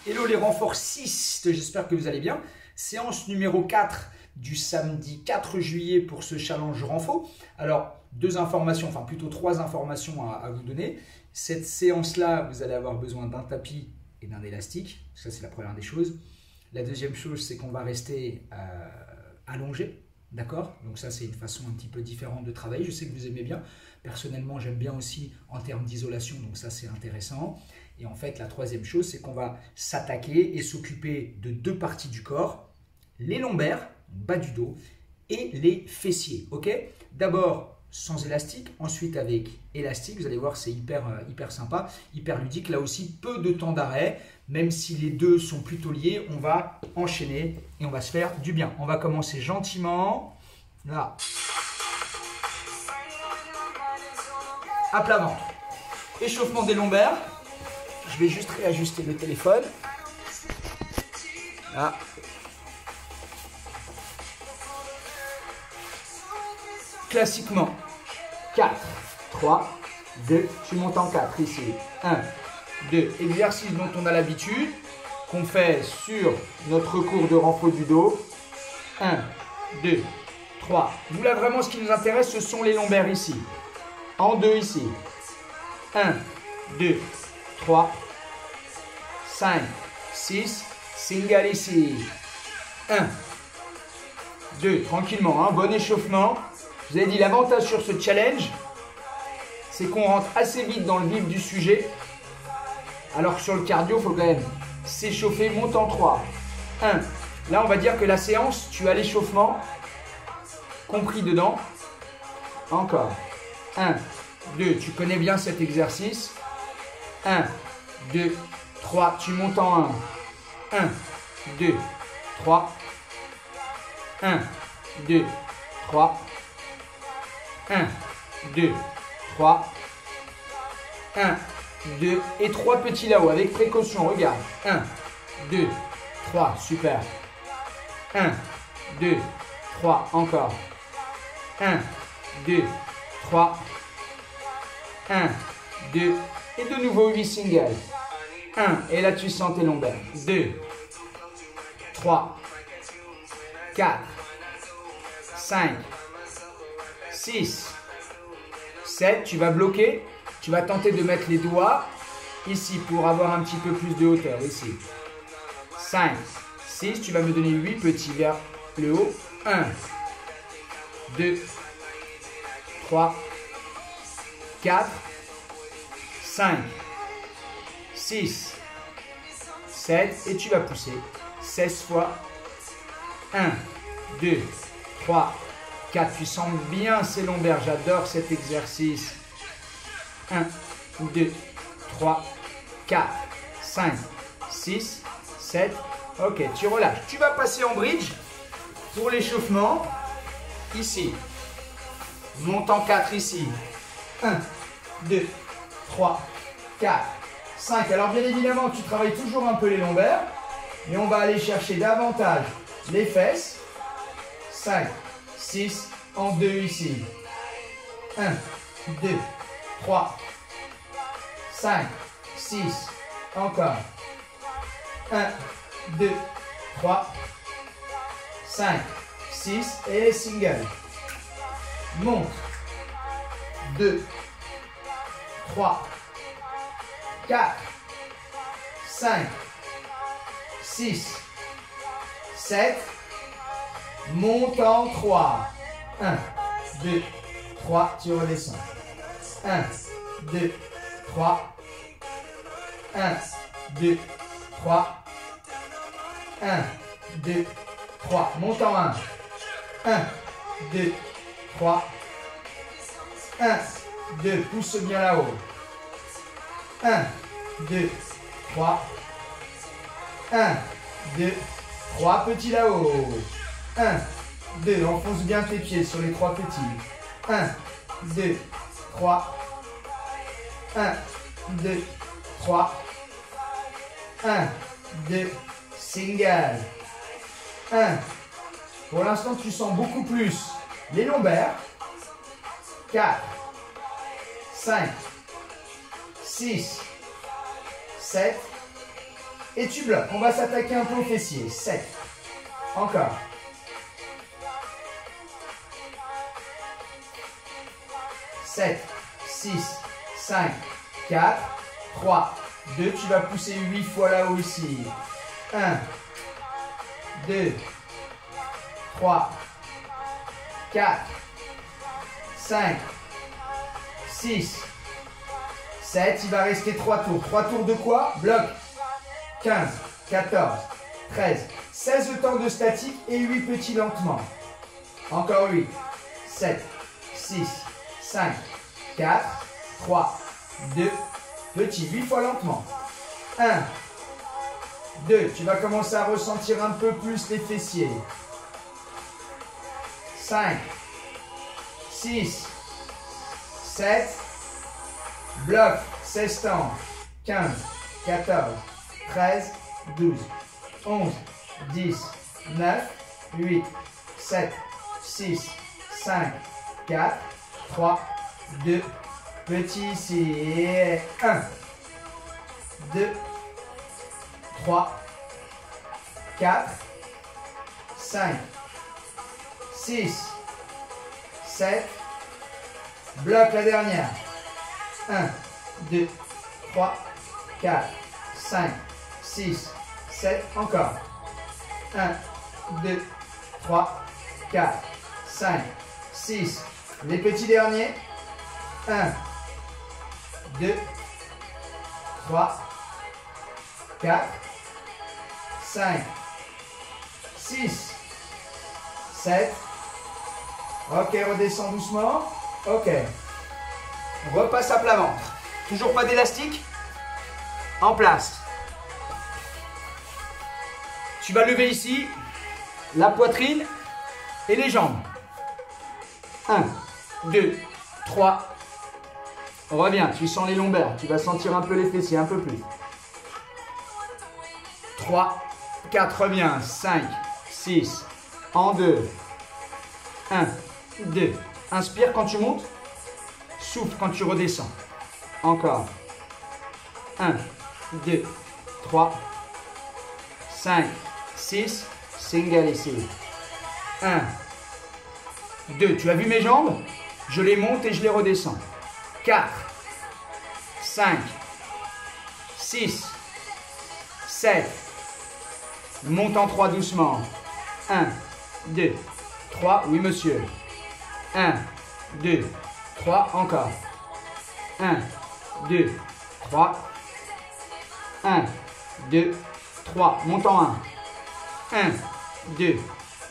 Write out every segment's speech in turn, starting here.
Hello les renforcistes, j'espère que vous allez bien. Séance numéro 4 du samedi 4 juillet pour ce challenge renfo. Alors, deux informations, enfin plutôt trois informations à vous donner. Cette séance-là, vous allez avoir besoin d'un tapis et d'un élastique. Ça, c'est la première des choses. La deuxième chose, c'est qu'on va rester allongé. D'accord? Donc ça, c'est une façon un petit peu différente de travailler. Je sais que vous aimez bien. Personnellement, j'aime bien aussi en termes d'isolation. Donc ça, c'est intéressant. Et en fait, la troisième chose, c'est qu'on va s'attaquer et s'occuper de deux parties du corps. Les lombaires, bas du dos, et les fessiers. Ok? D'abord, sans élastique. Ensuite, avec élastique. Vous allez voir, c'est hyper sympa, hyper ludique. Là aussi, peu de temps d'arrêt. Même si les deux sont plutôt liés, on va enchaîner et on va se faire du bien. On va commencer gentiment. Là. À plat ventre. Échauffement des lombaires. Je vais juste réajuster le téléphone. Là. Classiquement, 4, 3, 2, tu montes en 4 ici. 1, 2, exercice dont on a l'habitude, qu'on fait sur notre cours de renfo du dos. 1, 2, 3. Nous là vraiment ce qui nous intéresse, ce sont les lombaires ici. En 2 ici. 1, 2, 3, 5, 6, single ici. 1, 2, tranquillement, hein, bon échauffement. Je vous ai dit, l'avantage sur ce challenge, c'est qu'on rentre assez vite dans le vif du sujet. Alors que sur le cardio, il faut quand même s'échauffer, monte en 3. 1. Là, on va dire que la séance, tu as l'échauffement compris dedans. Encore. 1, 2, tu connais bien cet exercice. 1, 2, 3, tu montes en 1. 1, 2, 3. 1, 2, 3. 1, 2, 3. 1, 2 et 3 petits là-haut avec précaution. Regarde. 1, 2, 3. Super. 1, 2, 3. Encore. 1, 2, 3. 1, 2 et de nouveau 8 singles. 1 et là tu sens tes lombaires. 2, 3, 4, 5, 6, 7, tu vas bloquer, tu vas tenter de mettre les doigts ici pour avoir un petit peu plus de hauteur, ici. 5, 6, tu vas me donner 8 petits vers le haut. 1, 2, 3, 4, 5, 6, 7 et tu vas pousser 16 fois. 1, 2, 3, 4, tu sens bien ces lombaires, j'adore cet exercice. 1, 2, 3, 4, 5, 6, 7. Ok, tu relâches. Tu vas passer en bridge pour l'échauffement. Ici. Monte en 4 ici. 1, 2, 3, 4, 5. Alors bien évidemment, tu travailles toujours un peu les lombaires. Mais on va aller chercher davantage les fesses. 5, 6, en 2 ici. 1, 2, 3, 5, 6, encore. 1, 2, 3, 5, 6 et single. Monte. 2, 3, 4, 5, 6, 7. Monte en 3. 1, 2, 3, tu redescends. 1, 2, 3. 1, 2, 3. 1, 2, 3. Monte en 1. 1, 2, 3. 1, 2, pousse bien là-haut. 1, 2, 3. 1, 2, 3 petits là-haut. 1, 2, enfonce bien tes pieds sur les 3 petits. 1, 2, 3. 1, 2, 3. 1, 2, single. 1. Pour l'instant, tu sens beaucoup plus les lombaires. 4, 5, 6, 7, Et tu bloques. On va s'attaquer un peu aux fessiers. 7. Encore. 7, 6, 5, 4, 3, 2. Tu vas pousser 8 fois là-haut ici. 1, 2, 3, 4, 5, 6, 7. Il va rester 3 tours. 3 tours de quoi? Bloc. 15, 14, 13, 16 temps de statique et 8 petits lentement. Encore 8, 7, 6, 5, 4, 3, 2, petits. 8 fois lentement. 1, 2. Tu vas commencer à ressentir un peu plus les fessiers. 5, 6, 7, bloc, 16 temps, 15, 14, 13, 12, 11, 10, 9, 8, 7, 6, 5, 4, 3, 2, petit ici, 1, 2, 3, 4, 5, 6, 7, bloc la dernière, 1, 2, 3, 4, 5, 6, 7, encore, 1, 2, 3, 4, 5, 6, les petits derniers, 1, 2, 3, 4, 5, 6, 7. Ok, redescends doucement. Ok. On repasse à plat ventre. Toujours pas d'élastique. En place. Tu vas lever ici la poitrine et les jambes. 1, 2, 3. Reviens, tu sens les lombaires. Tu vas sentir un peu les fessiers, un peu plus. 3, 4, reviens. 5, 6, en 2. 1, 2. Inspire quand tu montes. Souffle quand tu redescends. Encore. 1, 2, 3, 5, 6. Single ici. 1, 2. Tu as vu mes jambes? Je les monte et je les redescends. 4, 5, 6, 7. Monte en 3 doucement. 1, 2, 3. Oui, monsieur. 1, 2, 3. Encore. 1, 2, 3. 1, 2, 3. Monte en 1. 1, 2,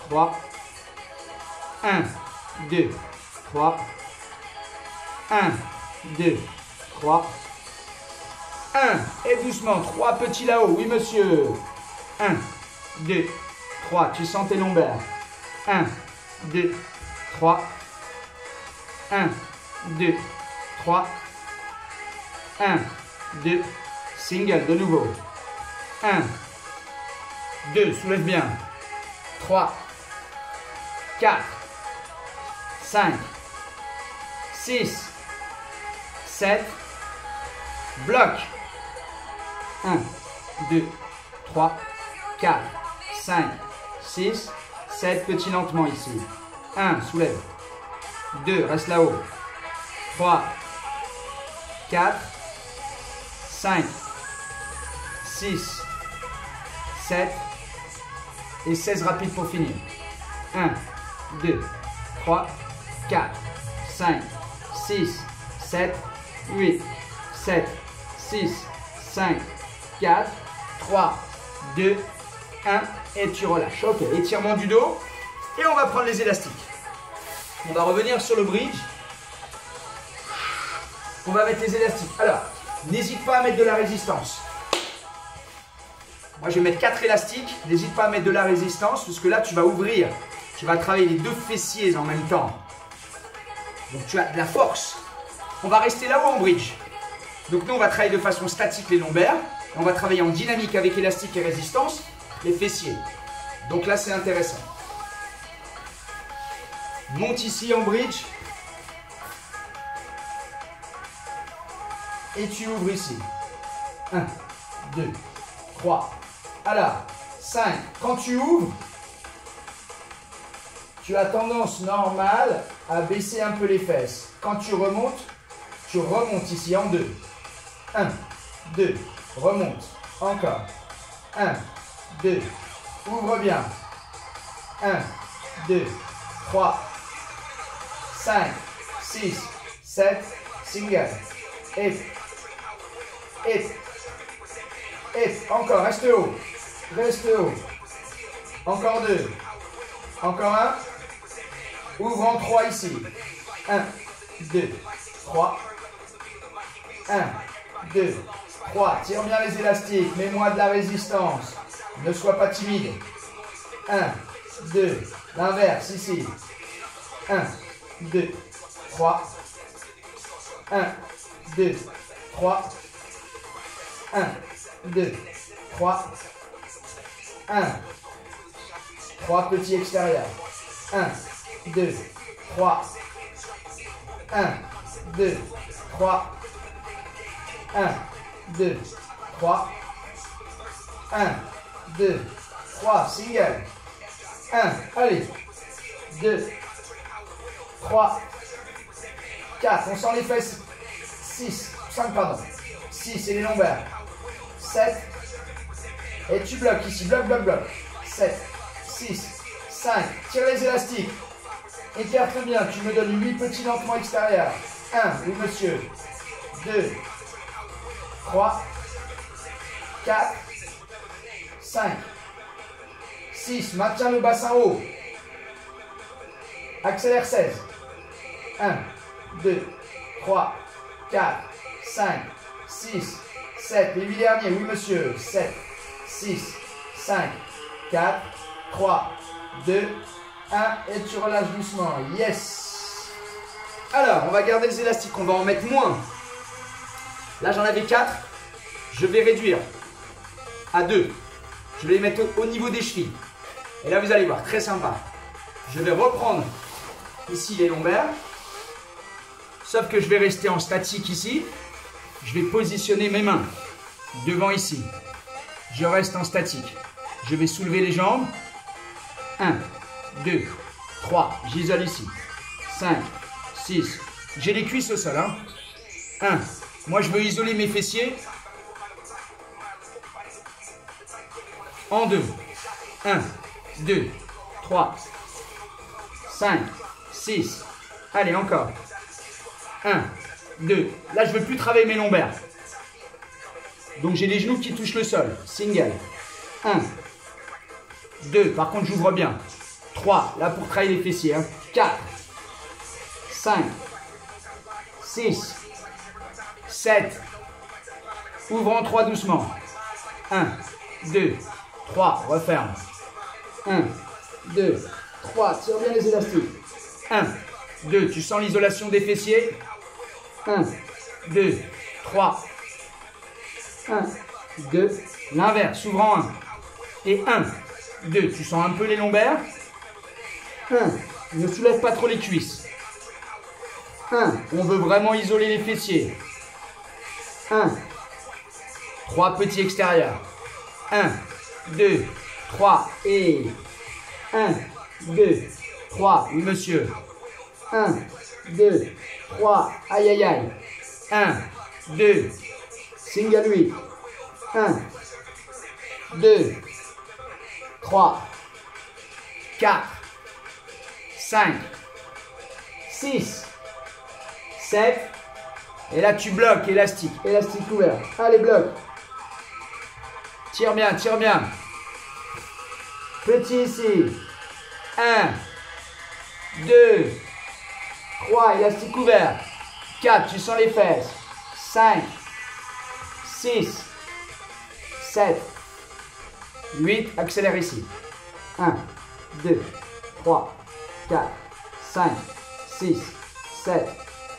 3. 1, 2, 3. 1, 2, 3. 1. Et doucement. 3 petits là-haut. Oui, monsieur. 1, 2, 3. Tu sens tes lombaires. 1, 2, 3. 1, 2, 3. 1, 2. Single de nouveau. 1, 2. Soulève bien. 3, 4, 5, 6, 7. Bloc. 1, 2, 3, 4, 5, 6, 7. Petit lentement ici. 1, soulève. 2, reste là-haut. 3, 4, 5, 6, 7 et 16 rapides pour finir. 1, 2, 3, 4, 5, 6, 7, 8, 7, 6, 5, 4, 3, 2, 1 et tu relâches. Ok, étirement du dos et on va prendre les élastiques. On va revenir sur le bridge. On va mettre les élastiques. Alors, n'hésite pas à mettre de la résistance. Moi, je vais mettre 4 élastiques. N'hésite pas à mettre de la résistance parce que là, tu vas ouvrir. Tu vas travailler les 2 fessiers en même temps. Donc, tu as de la force. On va rester là-haut en bridge. Donc, nous, on va travailler de façon statique les lombaires. On va travailler en dynamique avec élastique et résistance les fessiers. Donc là, c'est intéressant. Monte ici en bridge. Et tu ouvres ici. 1, 2, 3. Alors, 5. Quand tu ouvres, tu as tendance normale à baisser un peu les fesses. Quand tu remontes ici en 2. 1, 2, remonte. Encore. 1, 2, ouvre bien. 1, 2, 3, 5, 6, 7, single. 8, 8, 8. Encore, reste haut. Reste haut. Encore 2. Encore 1. Ouvre en 3 ici. 1, 2, 3. 1, 2, 3. Tire bien les élastiques. Mets-moi de la résistance. Ne sois pas timide. 1, 2. L'inverse ici. 1, 2, 3. 1, 2, 3. 1, 2, 3. 1. 3 petits extérieurs. 1, 2, 3. 1, 2, 3. 1, 2, 3. 1, 2, 3. Single. 1, allez. 2, 3, 4. On sent les fesses. 6, 5, pardon. 6 et les lombaires. 7. Et tu bloques ici. Bloc, bloc, bloc. 7, 6, 5. Tire les élastiques. Écarte bien. Tu me donnes 8 petits lentement extérieurs. 1, oui monsieur. 2, 3, 4, 5, 6. Maintiens le bassin haut. Accélère 16. 1, 2, 3, 4, 5, 6, 7. Les 8 derniers, oui monsieur. 7, 6, 5, 4, 3, 2, 1. Et tu relâches doucement. Yes. Alors, on va garder les élastiques. On va en mettre moins. Là, j'en avais 4. Je vais réduire à 2. Je vais les mettre au niveau des chevilles. Et là, vous allez voir, très sympa. Je vais reprendre ici les lombaires. Sauf que je vais rester en statique ici. Je vais positionner mes mains devant ici. Je reste en statique. Je vais soulever les jambes. 1, 2, 3. J'isole ici. 5, 6. J'ai les cuisses au sol. 1. Moi, je veux isoler mes fessiers. En 2. 1, 2, 3, 5, 6. Allez, encore. 1, 2. Là, je ne veux plus travailler mes lombaires. Donc, j'ai les genoux qui touchent le sol. Single. 1, 2. Par contre, j'ouvre bien. 3. Là, pour travailler les fessiers. 4, 5, 6, 7. Ouvre en 3 doucement. 1, 2, 3. Referme. 1, 2, 3. Tire bien les élastiques. 1, 2. Tu sens l'isolation des fessiers. 1, 2, 3. 1, 2. L'inverse. Ouvre en 1. Et 1, 2. Tu sens un peu les lombaires. 1. Ne soulève pas trop les cuisses. 1. On veut vraiment isoler les fessiers. 1. 3 petits extérieurs. 1, 2, 3. Et 1, 2, 3. Oui, monsieur. 1, 2, 3. Aïe, aïe, aïe. 1, 2. Single 8. 1, 2, 3, 4, 5, 6, 7. Et là, tu bloques, élastique. Élastique ouvert. Allez, bloque. Tire bien, tire bien. Petit ici. 1, 2, 3. Élastique ouvert. 4. Tu sens les fesses. 5, 6, 7, 8. Accélère ici. 1, 2, 3, 4, 5, 6, 7,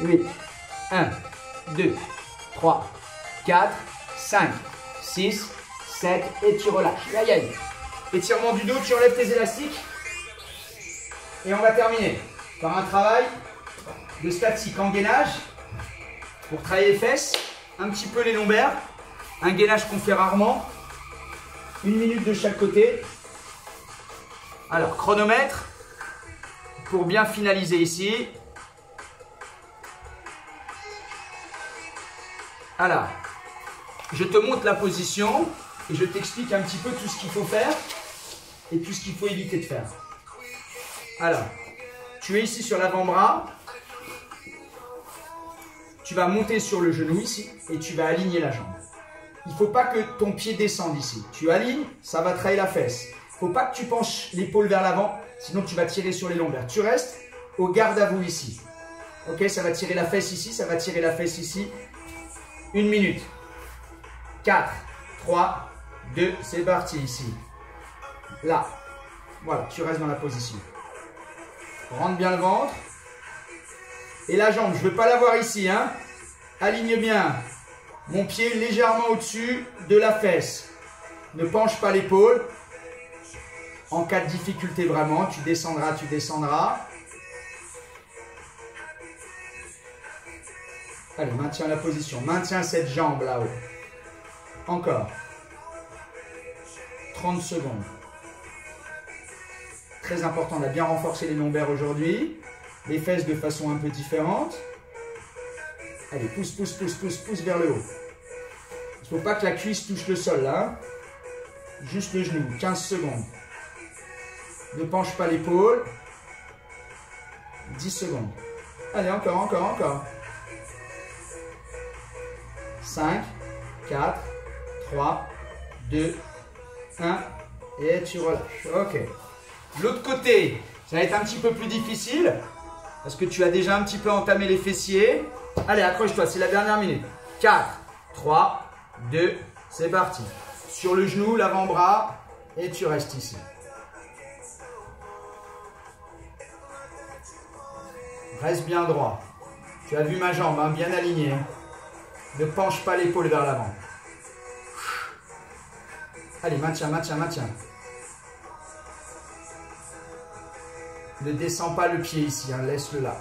8. 1, 2, 3, 4, 5, 6, 7. Et tu relâches. Aïe, aïe. Étirement du dos, tu enlèves tes élastiques. Et on va terminer par un travail de statique en gainage pour travailler les fesses, un petit peu les lombaires. Un gainage qu'on fait rarement. 1 minute de chaque côté. Alors, chronomètre. Pour bien finaliser ici. Alors, je te montre la position et je t'explique un petit peu tout ce qu'il faut faire et tout ce qu'il faut éviter de faire. Alors, tu es ici sur l'avant-bras. Tu vas monter sur le genou ici et tu vas aligner la jambe. Il ne faut pas que ton pied descende ici. Tu alignes, ça va travailler la fesse. Il ne faut pas que tu penches l'épaule vers l'avant, sinon tu vas tirer sur les lombaires. Tu restes au garde à vous ici. Ok, ça va tirer la fesse ici, ça va tirer la fesse ici. 1 minute. 4, 3, 2, c'est parti ici. Là. Voilà, tu restes dans la position. Rentre bien le ventre. Et la jambe, je ne veux pas la voir ici, hein. Aligne bien. Mon pied légèrement au-dessus de la fesse. Ne penche pas l'épaule. En cas de difficulté vraiment, tu descendras, tu descendras. Allez, maintiens la position. Maintiens cette jambe là-haut. Encore. 30 secondes. Très important, on a bien renforcé les lombaires aujourd'hui. Les fesses de façon un peu différente. Allez, pousse, pousse, pousse, pousse, pousse vers le haut. Il ne faut pas que la cuisse touche le sol là. Juste le genou, 15 secondes. Ne penche pas l'épaule. 10 secondes. Allez, encore, encore, encore. 5, 4, 3, 2, 1. Et tu relâches. Ok. L'autre côté, ça va être un petit peu plus difficile. Parce que tu as déjà un petit peu entamé les fessiers. Allez, accroche-toi, c'est la dernière minute. 4, 3, 2, c'est parti. Sur le genou, l'avant-bras, et tu restes ici. Reste bien droit. Tu as vu ma jambe, hein, bien alignée. Ne penche pas l'épaule vers l'avant. Allez, maintiens, maintiens, maintiens. Ne descends pas le pied ici, hein, laisse-le là.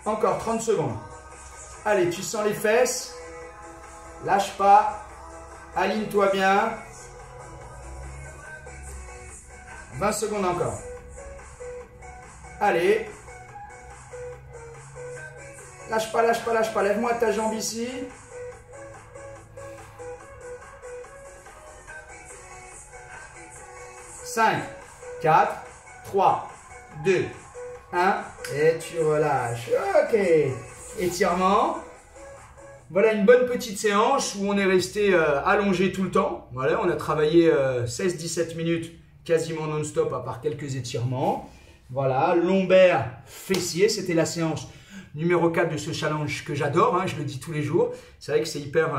Encore 30 secondes. Allez, tu sens les fesses. Lâche pas. Aligne-toi bien. 20 secondes encore. Allez. Lâche pas, lâche pas, lâche pas. Lève-moi ta jambe ici. 5, 4, 3, 2, 1. Et tu relâches. Ok. Étirement. Voilà une bonne petite séance où on est resté allongé tout le temps. Voilà, on a travaillé 16-17 minutes quasiment non-stop à part quelques étirements. Voilà, lombaire, fessier, c'était la séance numéro 4 de ce challenge que j'adore, hein, je le dis tous les jours. C'est vrai que c'est hyper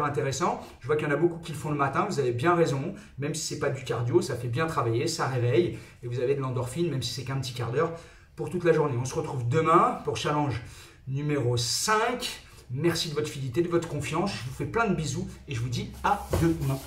intéressant. Je vois qu'il y en a beaucoup qui le font le matin, vous avez bien raison. Même si ce n'est pas du cardio, ça fait bien travailler, ça réveille. Et vous avez de l'endorphine, même si c'est qu'un petit quart d'heure, pour toute la journée. On se retrouve demain pour challenge numéro 5. Merci de votre fidélité, de votre confiance. Je vous fais plein de bisous et je vous dis à demain.